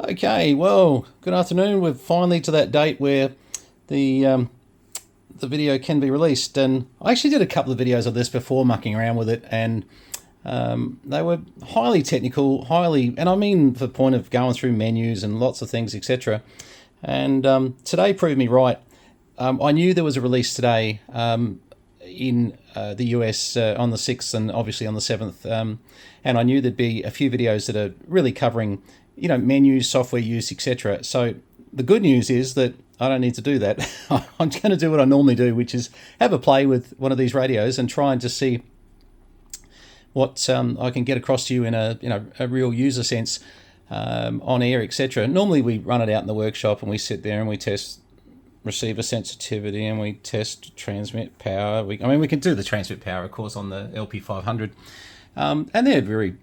Okay, well, good afternoon. We're finally to that date where the video can be released, and I actually did a couple of videos of this before mucking around with it, and they were highly technical, and I mean the point of going through menus and lots of things, etc. And today proved me right. I knew there was a release today in the US on the 6th and obviously on the 7th, and I knew there'd be a few videos that are really covering menus, software use, etc. So the good news is that I don't need to do that. I'm going to do what I normally do, which is have a play with one of these radios and try and just see what I can get across to you in a real user sense on air, etc. Normally we run it out in the workshop and we sit there and we test receiver sensitivity and we test transmit power. We can do the transmit power, of course, on the LP500, and they're very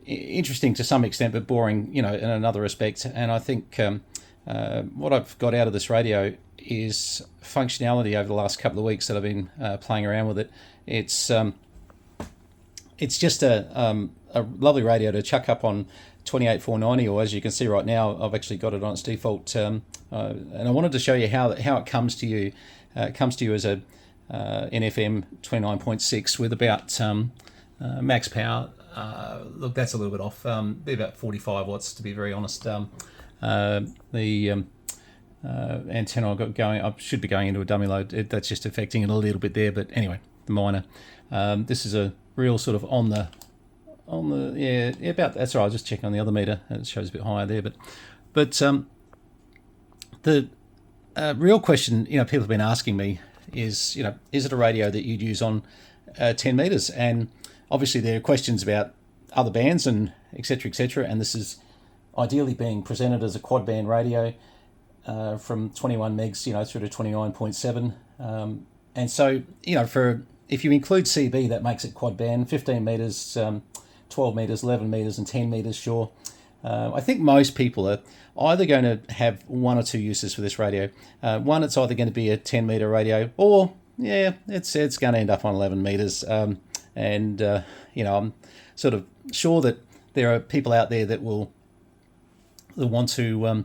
interesting to some extent, but boring, in another respect. And I think what I've got out of this radio is functionality over the last couple of weeks that I've been playing around with it. It's just a lovely radio to chuck up on 28490, or as you can see right now, I've actually got it on its default. And I wanted to show you how it comes to you. It comes to you as a NFM 29.6 with about max power. Look, that's a little bit off. Be about 45 watts, to be very honest. The antenna I've got going, I should be going into a dummy load. That's just affecting it a little bit there, but anyway, minor. This is a real sort of on the about that's right. I'll just check on the other meter. It shows a bit higher there, but the real question people have been asking me is is it a radio that you'd use on 10 meters? And obviously there are questions about other bands and etc., and this is ideally being presented as a quad band radio from 21 megs through to 29.7, and so for if you include CB, that makes it quad band, 15 meters, 12 meters, 11 meters, and 10 meters. Sure, I think most people are either going to have one or two uses for this radio. One, it's either going to be a 10 meter radio, or it's going to end up on 11 meters. And I'm sort of sure that there are people out there that will want to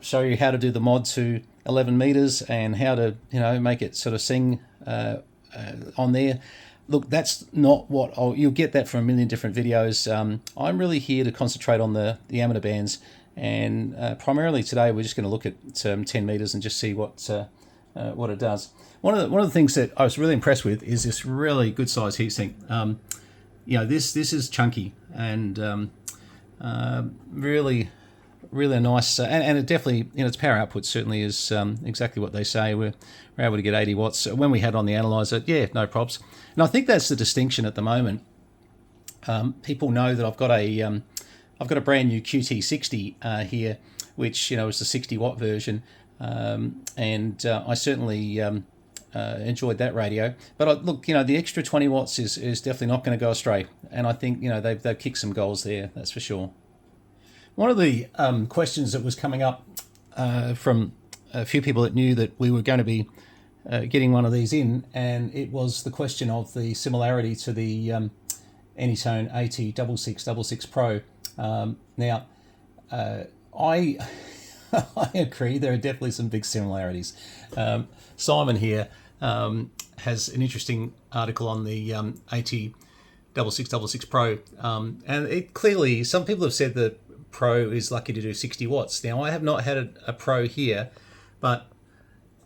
show you how to do the mod to 11 meters and how to make it sort of sing on there. Look, that's not what you'll get that from a million different videos. I'm really here to concentrate on the amateur bands, and primarily today we're just going to look at 10 meters and just see what it does. One of the things that I was really impressed with is this really good size heatsink. This is chunky and really a nice, and it definitely, its power output certainly is exactly what they say. We're able to get 80 watts. When we had on the analyzer, no props. And I think that's the distinction at the moment. People know that I've got a brand new QT80 here, which is the 60 watt version, and I certainly enjoyed that radio. But look, the extra 20 watts is definitely not going to go astray, and I think they've kicked some goals there, that's for sure. One of the questions that was coming up from a few people that knew that we were going to be getting one of these in, and it was the question of the similarity to the Anytone AT6666 Pro. Now, I agree, there are definitely some big similarities. Simon here has an interesting article on the AT6666 Pro, and it clearly, some people have said that Pro is lucky to do 60 watts. Now, I have not had a Pro here, but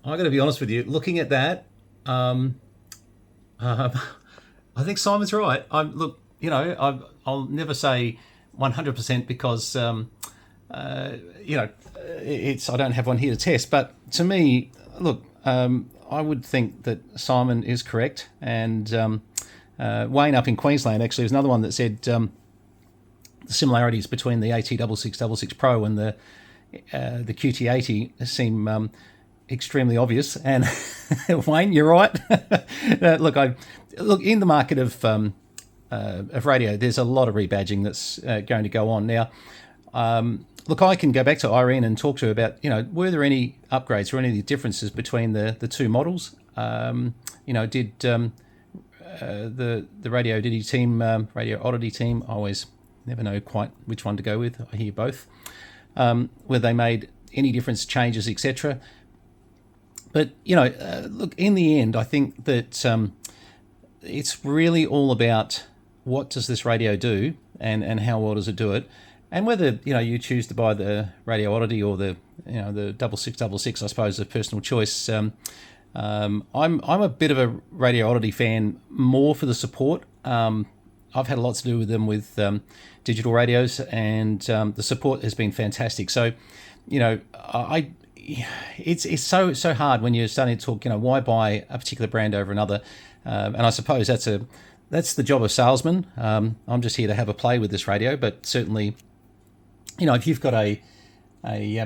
I'm going to be honest with you, looking at that, I think Simon's right. I'll never say 100% because I don't have one here to test. But to me, look, I would think that Simon is correct, and Wayne up in Queensland actually was another one that said the similarities between the AT6666 Pro and the QT80 seem extremely obvious. And Wayne, you're right. Look, in the market of radio, there's a lot of rebadging that's going to go on now. Look, I can go back to Irene and talk to her about, were there any upgrades or any differences between the two models? Did the Radioddity team, Radioddity team, I always never know quite which one to go with. I hear both. Whether they made any difference, changes, etc. But, look, in the end, I think that it's really all about what does this radio do and how well does it do it. And whether, you choose to buy the Radioddity or the 6666, I suppose, a personal choice. I'm a bit of a Radioddity fan, more for the support. I've had a lot to do with them with digital radios, and the support has been fantastic. So, it's so hard when you're starting to talk, why buy a particular brand over another, and I suppose that's the job of salesman. I'm just here to have a play with this radio, but certainly, if you've got a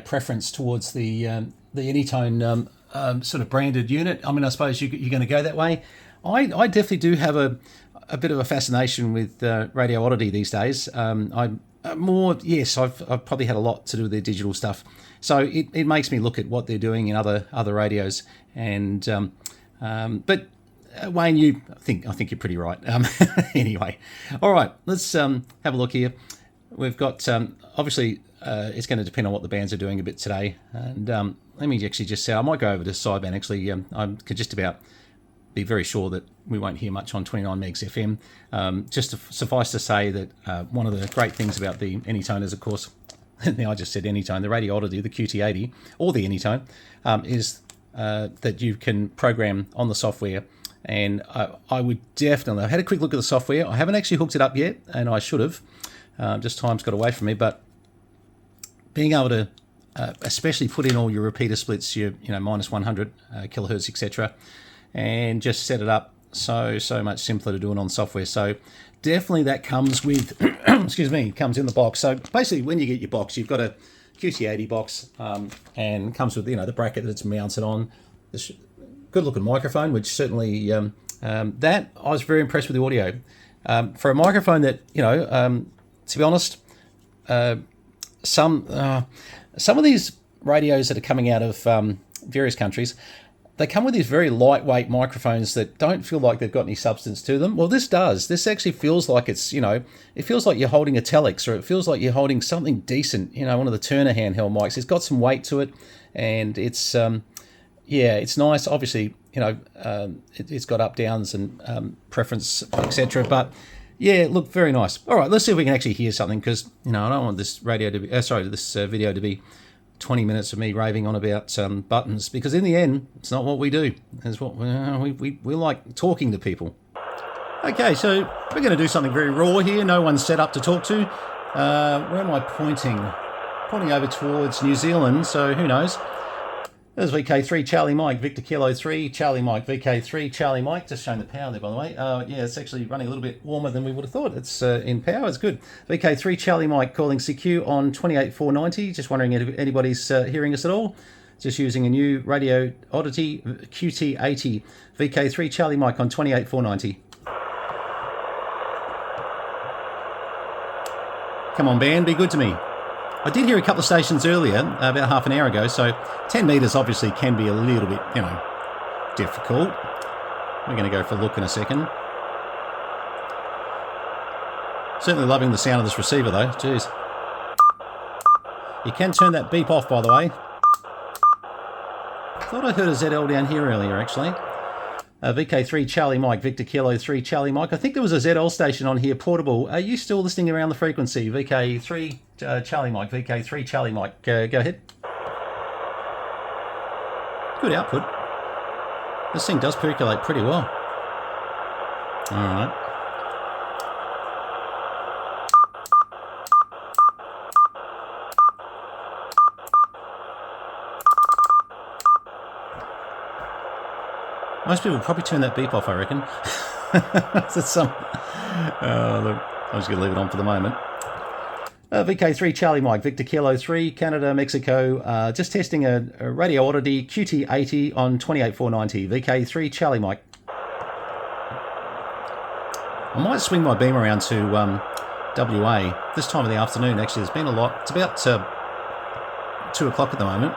preference towards the Anytone sort of branded unit, I suppose you're going to go that way. I definitely do have a bit of a fascination with Radioddity these days. I've probably had a lot to do with their digital stuff, so it makes me look at what they're doing in other radios. And but Wayne, I think you're pretty right. Anyway, all right, let's have a look here. We've got obviously it's going to depend on what the bands are doing a bit today, and let me actually just say I might go over to sideband. Actually, I could just about be very sure that we won't hear much on 29 megs FM. Just to suffice to say that one of the great things about the Anytone is, of course, now I just said Anytone, the Radioddity, the QT80, or the Anytone, is that you can program on the software. And I would definitely, I had a quick look at the software. I haven't actually hooked it up yet, and I should have. Just time's got away from me. But being able to especially put in all your repeater splits, your minus 100 kilohertz, etc., and just set it up so much simpler to do it on software. So definitely that comes with, comes in the box. So basically when you get your box, you've got a QT80 box, and comes with, the bracket that it's mounted on. This good looking microphone, which certainly, that I was very impressed with the audio. For a microphone that, to be honest, some of these radios that are coming out of various countries, they come with these very lightweight microphones that don't feel like they've got any substance to them. Well, this does. This actually feels like it's, it feels like you're holding a Telex, or it feels like you're holding something decent, one of the Turner handheld mics. It's got some weight to it, and it's, it's nice. Obviously, it's got up, downs, and preference, etc. But yeah, look, very nice. All right, let's see if we can actually hear something, because I don't want this video to be, this video to be 20 minutes of me raving on about buttons, because in the end, it's not what we do. It's what we like, talking to people. Okay, so we're going to do something very raw here. No one's set up to talk to. Where am I pointing? Pointing over towards New Zealand, so who knows? There's VK3 Charlie Mike, Victor Kilo 3, Charlie Mike, VK3 Charlie Mike. Just showing the power there, by the way. Yeah, it's actually running a little bit warmer than we would have thought. It's in power, it's good. VK3 Charlie Mike calling CQ on 28490. Just wondering if anybody's hearing us at all. Just using a new Radioddity QT80. VK3 Charlie Mike on 28490. Come on, band, be good to me. I did hear a couple of stations earlier, about half an hour ago, so 10 metres obviously can be a little bit, difficult. We're going to go for a look in a second. Certainly loving the sound of this receiver though, jeez. You can turn that beep off, by the way. Thought I heard a ZL down here earlier, actually. VK3 Charlie Mike, Victor Kilo 3 Charlie Mike. I think there was a ZL station on here, portable. Are you still listening around the frequency? VK3 Charlie Mike, VK3 Charlie Mike. Go ahead. Good output. This thing does percolate pretty well. All right. Most people probably turn that beep off, I reckon. Look, I'm just going to leave it on for the moment. VK3 Charlie Mike, Victor Kilo 3, Canada, Mexico. Just testing a Radioddity QT80 on 28490. VK3 Charlie Mike. I might swing my beam around to WA this time of the afternoon. Actually, there's been a lot. It's about 2 o'clock at the moment.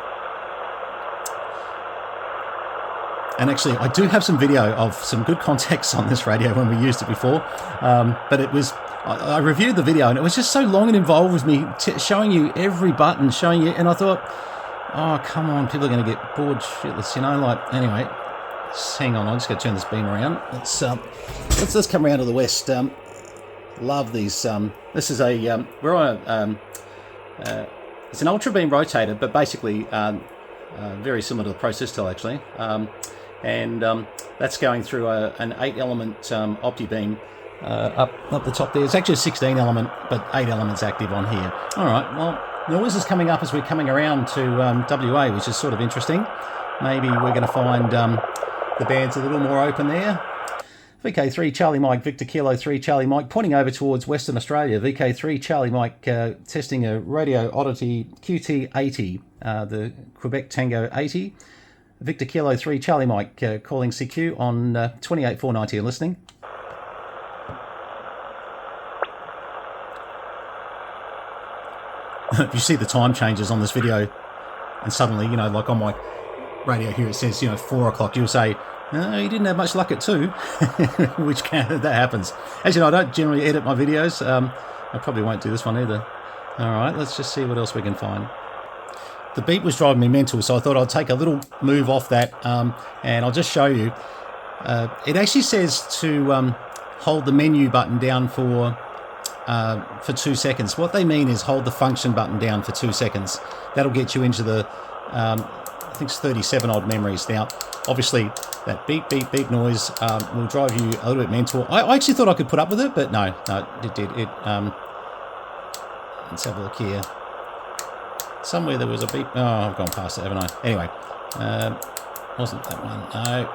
And actually, I do have some video of some good contacts on this radio when we used it before. But it was, I reviewed the video, and it was just so long and involved with me showing you every button, showing you, and I thought, oh, come on, people are going to get bored shitless, you know, like, anyway, just hang on, I'm just going to turn this beam around. Let's come around to the west. Love these, this is a, we're on a, it's an ultra beam rotator, but basically very similar to the Pro Systel, actually, and that's going through an 8-element opti beam up the top there. It's actually a 16 element, but 8 elements active on here. All right, well, noise is coming up as we're coming around to WA, which is sort of interesting. Maybe we're going to find the band's a little more open there. VK3 Charlie Mike, Victor Kilo 3 Charlie Mike, pointing over towards Western Australia. VK3 Charlie Mike testing a Radioddity QT80, the Quebec Tango 80. Victor Kilo 3 Charlie Mike calling CQ on 28490 and listening. If you see the time changes on this video, and suddenly, you know, like on my radio here it says, you know, 4 o'clock, you'll say, no, you didn't have much luck at 2, which that happens. As you know, I don't generally edit my videos. I probably won't do this one either. All right, let's just see what else we can find. The beep was driving me mental, so I thought I'd take a little move off that, and I'll just show you. It actually says to hold the menu button down for 2 seconds. What they mean is hold the function button down for 2 seconds. That'll get you into the, I think it's 37 odd memories. Now, obviously, that beep, beep, beep noise will drive you a little bit mental. I actually thought I could put up with it, but no, it did. Let's have a look here. Somewhere there was a beep. Oh, I've gone past it, haven't I? Anyway, wasn't that one.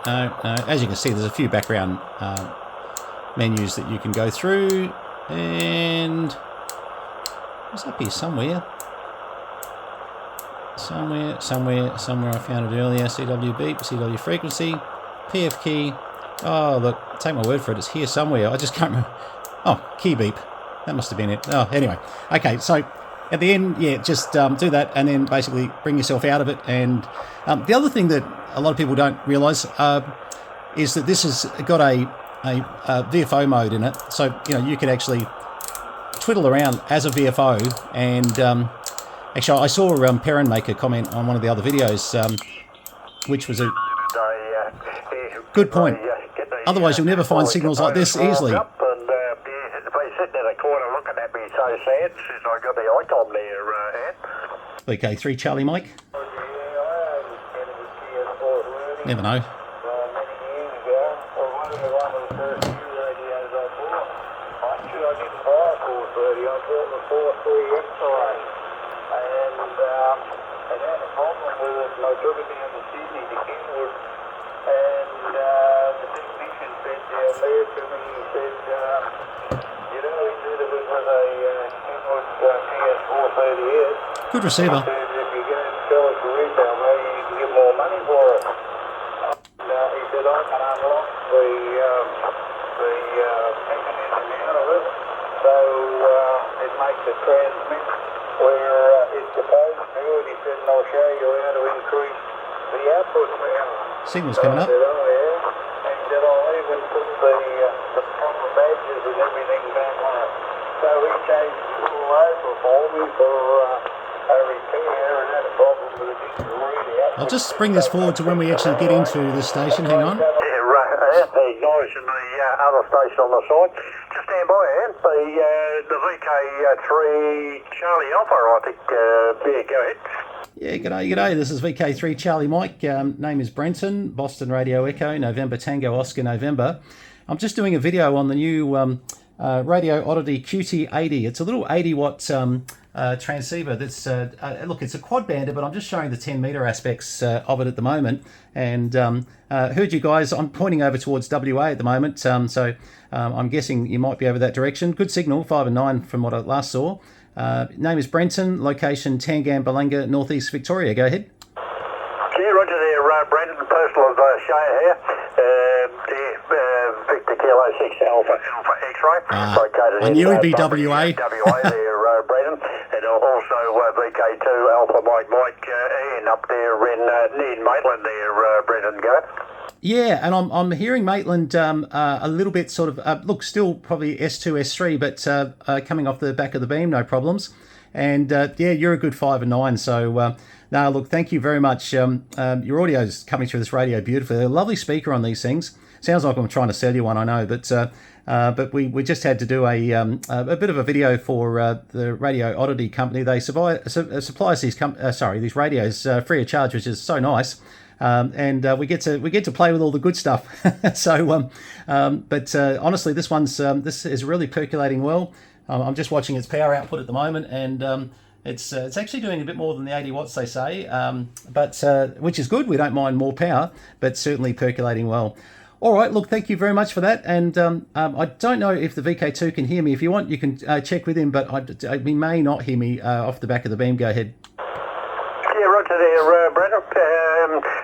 No. As you can see, there's a few background menus that you can go through. And it's up here somewhere. Somewhere I found it earlier. CW beep, CW frequency, PF key. Oh, look, take my word for it, it's here somewhere. I just can't remember. Oh, key beep. That must have been it. Oh, anyway. Okay, so at the end, yeah, just do that and then basically bring yourself out of it. And the other thing that a lot of people don't realise is that this has got a VFO mode in it. So, you know, you could actually twiddle around as a VFO. And actually, I saw Perrin make a comment on one of the other videos, which was a good point. Otherwise, you'll never find signals like this easily. VK3 Charlie Mike. Never know. Good receiver. If you go and sell it for retail, maybe you can get more money for it. He said, I can unlock the mechanism out of it, so it makes it transmit where it's supposed to, and he said, and I'll show you how to increase the output power. Signal's coming up. I said, oh yeah. And he said, I'll even put the proper badges and everything back on it. So he changed it all over for me for a repair and had a problem with the digital readout. I'll just bring this forward to when we actually get into this station. Hang on. Yeah, right. Acknowledging the other station on the side. Just stand by, Ant. The VK3 Charlie Alpha, I think. Yeah, go ahead. Yeah, g'day. This is VK3 Charlie Mike. Name is Brenton, Boston Radio Echo, November Tango Oscar November. I'm just doing a video on the new Radioddity QT80. It's a little 80-watt transceiver that's, look, it's a Quadbander, but I'm just showing the 10-meter aspects of it at the moment. And heard you guys, I'm pointing over towards WA at the moment, so I'm guessing you might be over that direction. Good signal, 5 and 9 from what I last saw. Name is Brenton, location Tangam, Balanga, Northeast Victoria. Go ahead. Yeah, roger there, Brenton, postal of Shire here. Victor Kilo 6 Alpha X-ray. Located I knew in he'd be WA. WA there, Brenton. And also VK2 Alpha Mike Ian up there in Maitland there, Brenton. Go. Yeah, and I'm hearing Maitland a little bit sort of look, still probably S2 S3, but coming off the back of the beam, no problems. And yeah, you're a good 5 and 9. So no, look, thank you very much. Your audio's coming through this radio beautifully. They're a lovely speaker on these things. Sounds like I'm trying to sell you one, I know, but we just had to do a bit of a video for the Radioddity company. They supply us these radios free of charge, which is so nice. And we get to play with all the good stuff. So, but honestly, this is really percolating well. I'm just watching its power output at the moment, and it's actually doing a bit more than the 80 watts they say, but which is good. We don't mind more power, but certainly percolating well. All right, look, thank you very much for that. And I don't know if the VK2 can hear me. If you want, you can check with him, but he may not hear me off the back of the beam. Go ahead. Yeah, roger there, Brendan.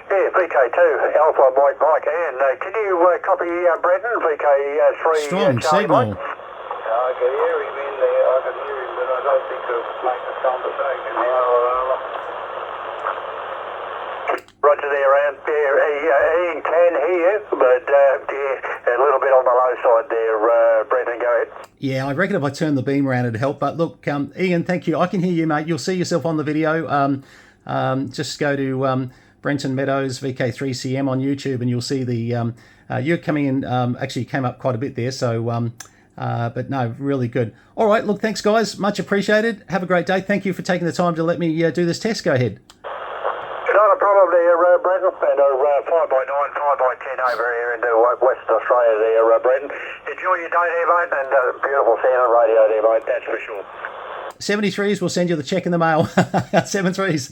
Yeah, VK2, Alpha Mike, and can you copy Brendan, VK3 Strong Charlie signal. Mike? I can hear him in there, I can hear him, but I don't think he'll make the conversation now. Roger there, and Ian can hear, but yeah, a little bit on the low side there, Brendan, go ahead. Yeah, I reckon if I turn the beam around it'd help. But look, Ian, thank you. I can hear you, mate. You'll see yourself on the video. Just go to Brenton Meadows VK3CM on YouTube, and you'll see the you're coming in. Actually, came up quite a bit there. So, but no, really good. All right, look, thanks, guys. Much appreciated. Have a great day. Thank you for taking the time to let me do this test. Go ahead. Not a problem there, Brendan. And 5x9, 5x10 over here into Western Australia there, Brendan. Enjoy your day there, mate, and beautiful sound on radio there, mate, that's for sure. 73s, we'll send you the check in the mail. 73s. 73s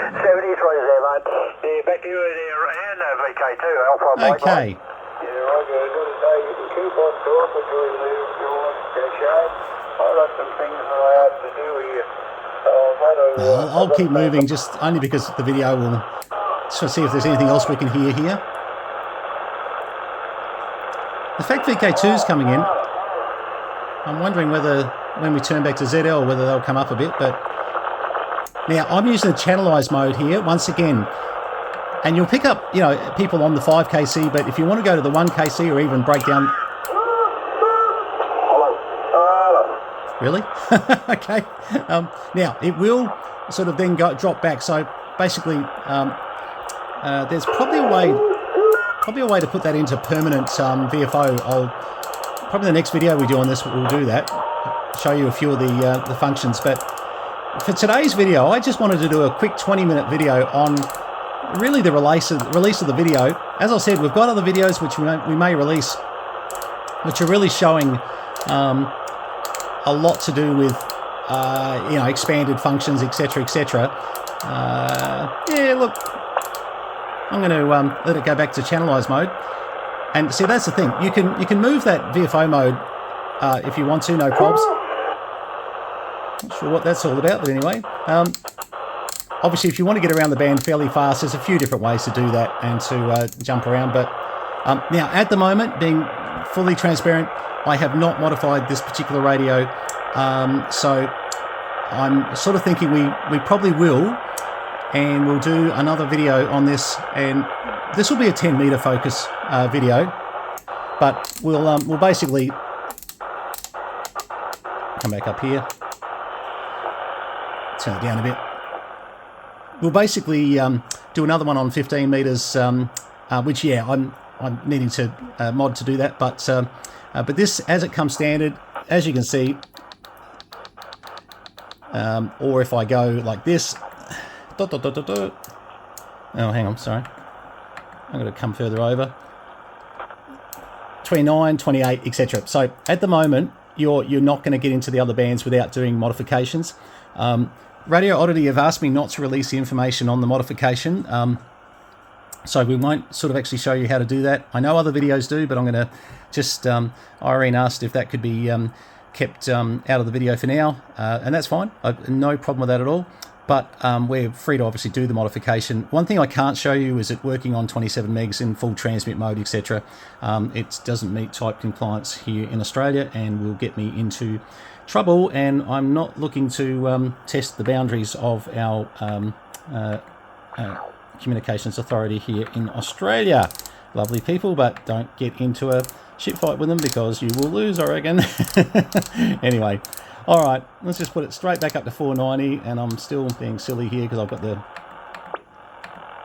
there, mate. Yeah, back to you there, and VK2, Alpha Mike. Okay. Yeah, Roger, I've got to say, you can keep on talking to him there if you want, okay? I've got some things that I have to do here. I'll keep moving, just only because the video will just see if there's anything else we can hear here. The fact VK2 is coming in, I'm wondering whether when we turn back to ZL whether they'll come up a bit. But now I'm using the channelized mode here once again, and you'll pick up people on the 5kc, but if you want to go to the 1kc or even break down. Really? Okay. Now it will sort of then drop back. So basically, there's probably a way to put that into permanent VFO. Probably the next video we do on this, we'll do that. Show you a few of the functions. But for today's video, I just wanted to do a quick 20-minute video on really the release of the video. As I said, we've got other videos which we may release, which are really showing. A lot to do with expanded functions, etc., etc. Yeah, look, I'm going to let it go back to channelized mode, and see, that's the thing. You can move that VFO mode if you want to, no probs. Not sure what that's all about, but anyway. Obviously, if you want to get around the band fairly fast, there's a few different ways to do that and to jump around. But now, at the moment, being fully transparent, I have not modified this particular radio, so I'm sort of thinking we probably will, and we'll do another video on this, and this will be a 10-meter focus video, but we'll basically come back up here, turn it down a bit. We'll basically do another one on 15 meters, which yeah, I'm needing to mod to do that, but this, as it comes standard, as you can see, or if I go like this, oh, hang on, sorry, I'm going to come further over, 29, 28, etc. So at the moment, you're not going to get into the other bands without doing modifications. Radioddity have asked me not to release the information on the modification, so we won't sort of actually show you how to do that. I know other videos do, but I'm going to just, Irene asked if that could be kept out of the video for now, and that's fine. No problem with that at all. But we're free to obviously do the modification. One thing I can't show you is it working on 27 megs in full transmit mode, etc. It doesn't meet type compliance here in Australia and will get me into trouble, and I'm not looking to test the boundaries of our Communications Authority here in Australia. Lovely people, but don't get into a shit fight with them because you will lose, I reckon. Anyway, all right, let's just put it straight back up to 490, and I'm still being silly here because I've got the...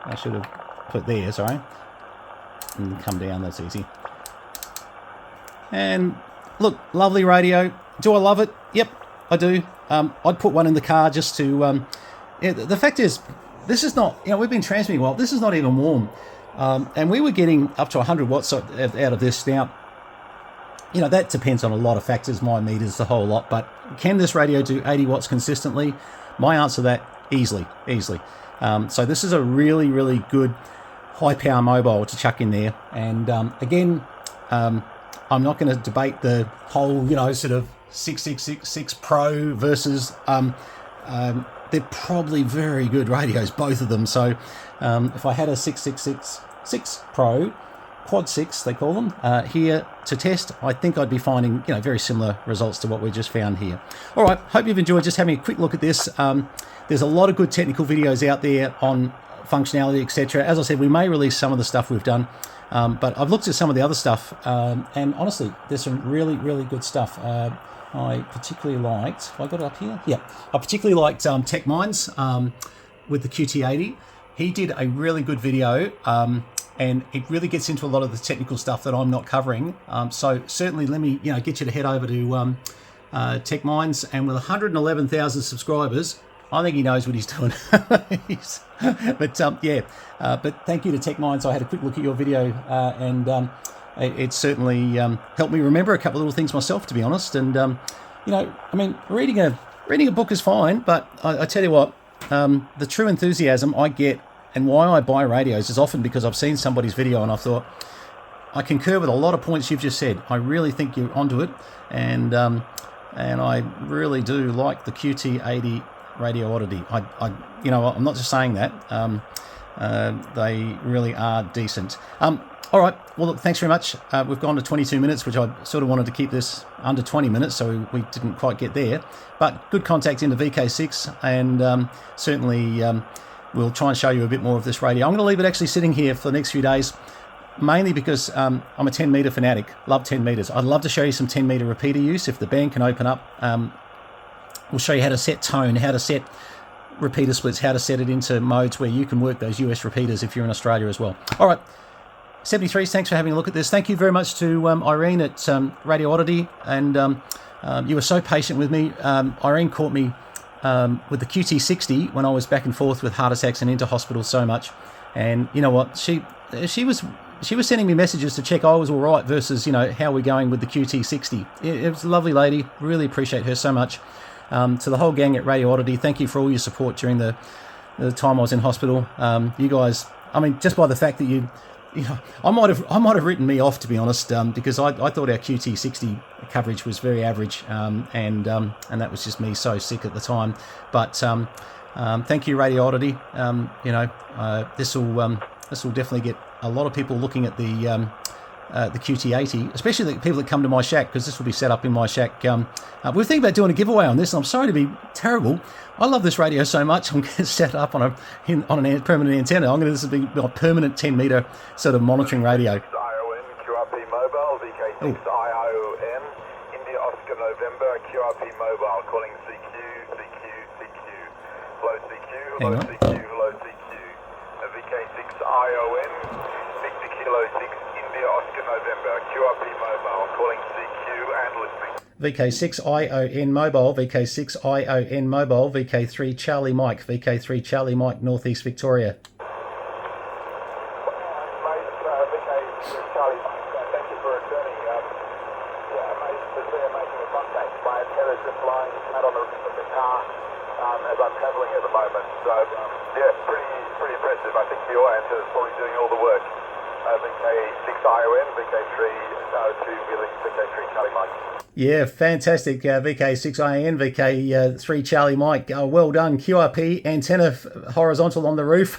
I should have put there, sorry. And come down, that's easy. And look, lovely radio. Do I love it? Yep, I do. I'd put one in the car just to... yeah, the fact is, this is not... we've been transmitting well. This is not even warm. And we were getting up to 100 watts out of this. Now, that depends on a lot of factors. My meter's the whole lot. But can this radio do 80 watts consistently? My answer to that, easily. So this is a really, really good high-power mobile to chuck in there. And again... I'm not going to debate the whole, sort of 6666 Pro versus, they're probably very good radios, both of them. So if I had a 6666 Pro, Quad 6 they call them, here to test, I think I'd be finding, very similar results to what we just found here. All right, hope you've enjoyed just having a quick look at this. There's a lot of good technical videos out there on functionality, etc. As I said, we may release some of the stuff we've done. But I've looked at some of the other stuff, and honestly, there's some really, really good stuff. I particularly liked... Have I got it up here? Yeah. I particularly liked Tech Minds with the QT80. He did a really good video, and it really gets into a lot of the technical stuff that I'm not covering. So certainly let me get you to head over to Tech Minds, and with 111,000 subscribers... I think he knows what he's doing. But thank you to Tech Minds. I had a quick look at your video, and it certainly helped me remember a couple of little things myself, to be honest. And reading a book is fine, but I tell you what, the true enthusiasm I get and why I buy radios is often because I've seen somebody's video and I thought, I concur with a lot of points you've just said. I really think you're onto it, and I really do like the QT80 Radioddity. I'm not just saying that. They really are decent. All right. Well, look, thanks very much. We've gone to 22 minutes, which I sort of wanted to keep this under 20 minutes, so we didn't quite get there. But good contact into VK6, and certainly we'll try and show you a bit more of this radio. I'm going to leave it actually sitting here for the next few days, mainly because I'm a 10 meter fanatic. Love 10 meters. I'd love to show you some 10 meter repeater use if the band can open up. We'll show you how to set tone, how to set repeater splits, how to set it into modes where you can work those US repeaters if you're in Australia as well. All right, 73s, thanks for having a look at this. Thank you very much to Irene at Radioddity, and you were so patient with me. Irene caught me with the QT60 when I was back and forth with heart attacks and into hospital so much. And you know what? She was sending me messages to check I was all right versus, how we're going with the QT60. It was a lovely lady. Really appreciate her so much. To the whole gang at Radioddity, thank you for all your support during the time I was in hospital. You guys, just by the fact that I might have written me off, to be honest, because I thought our QT60 coverage was very average, and that was just me so sick at the time. But thank you, Radioddity. This will definitely get a lot of people looking at the QT80, especially the people that come to my shack, because this will be set up in my shack. We're thinking about doing a giveaway on this, and I'm sorry to be terrible. I love this radio so much. I'm going to set up on a permanent antenna. This will be my permanent 10 meter sort of monitoring radio. ION, QRP Mobile, VK6 ION, India Oscar November, QRP Mobile, calling CQ, low CQ, low CQ, low CQ, VK6 ION, Victor Kilo 6, India Oscar November, QRP Mobile, calling CQ and listening. VK6 ION Mobile, VK6 ION Mobile, VK3 Charlie Mike, VK3 Charlie Mike, Northeast Victoria. As I'm travelling at the moment, so pretty impressive. I think your answer is probably doing all the work. VK6 ION, VK3 VK3 Charlie Mike. Yeah, fantastic. VK6 ION, VK3 Charlie Mike. Well done. QRP antenna horizontal on the roof.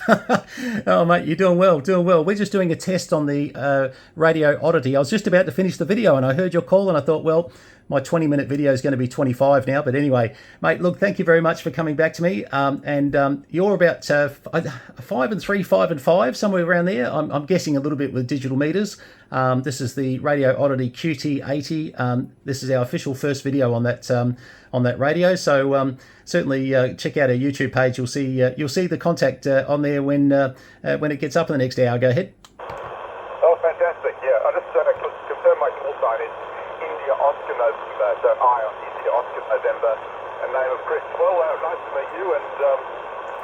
Oh, mate, you're doing well, We're just doing a test on the Radioddity. I was just about to finish the video and I heard your call and I thought, well, my 20-minute video is going to be 25 now. But anyway, mate, look, thank you very much for coming back to me. You're about 5 and 3, 5 and 5, somewhere around there. I'm guessing a little bit with digital meters. This is the Radioddity QT80. This is our official first video on that radio. So certainly check out our YouTube page. You'll see the contact on there when it gets up in the next hour. Go ahead. Oh, fantastic! Yeah, I just confirm my call sign is India Oscar November. So I on India Oscar November, and name of Chris. Well, nice to meet you, and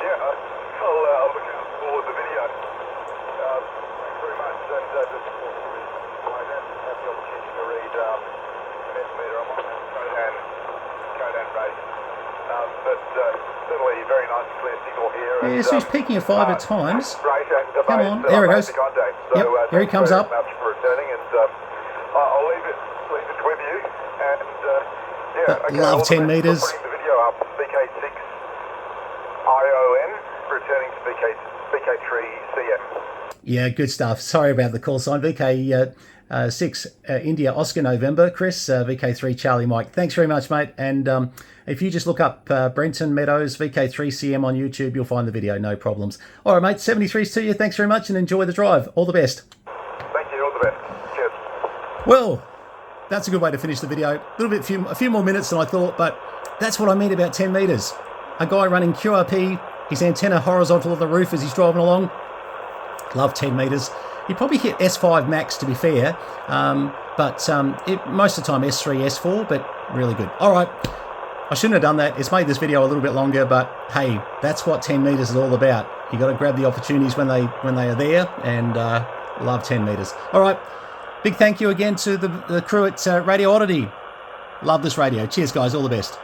yeah, I'll look out for the video. Thanks very much, and just I don't have the opportunity to read meter. I'm on Codan race, but certainly very nice clear signal here. Yeah, so he's peaking a 5 at times. Great, and Come on, there it goes. Yep, here he comes up. Much for returning, and I'll leave it with you. And yeah, okay, love 10 meters. Putting the video up. VK6 ION returning to VK3 CM. Yeah, good stuff. Sorry about the call sign. VK6 India Oscar November, Chris, VK3 Charlie Mike. Thanks very much, mate. And if you just look up Brenton Meadows VK3 CM on YouTube, you'll find the video, no problems. All right, mate, 73s to you. Thanks very much and enjoy the drive. All the best. Thank you, all the best. Cheers. Well, that's a good way to finish the video. A few more minutes than I thought, but that's what I mean about 10 meters. A guy running QRP, his antenna horizontal on the roof as he's driving along. Love 10 meters. He probably hit S5 max, to be fair, but most of the time S3, S4, but really good. All right, I shouldn't have done that. It's made this video a little bit longer, but hey, that's what 10 meters is all about. You got to grab the opportunities when they are there, and love 10 meters. All right, big thank you again to the crew at Radioddity. Love this radio. Cheers, guys. All the best.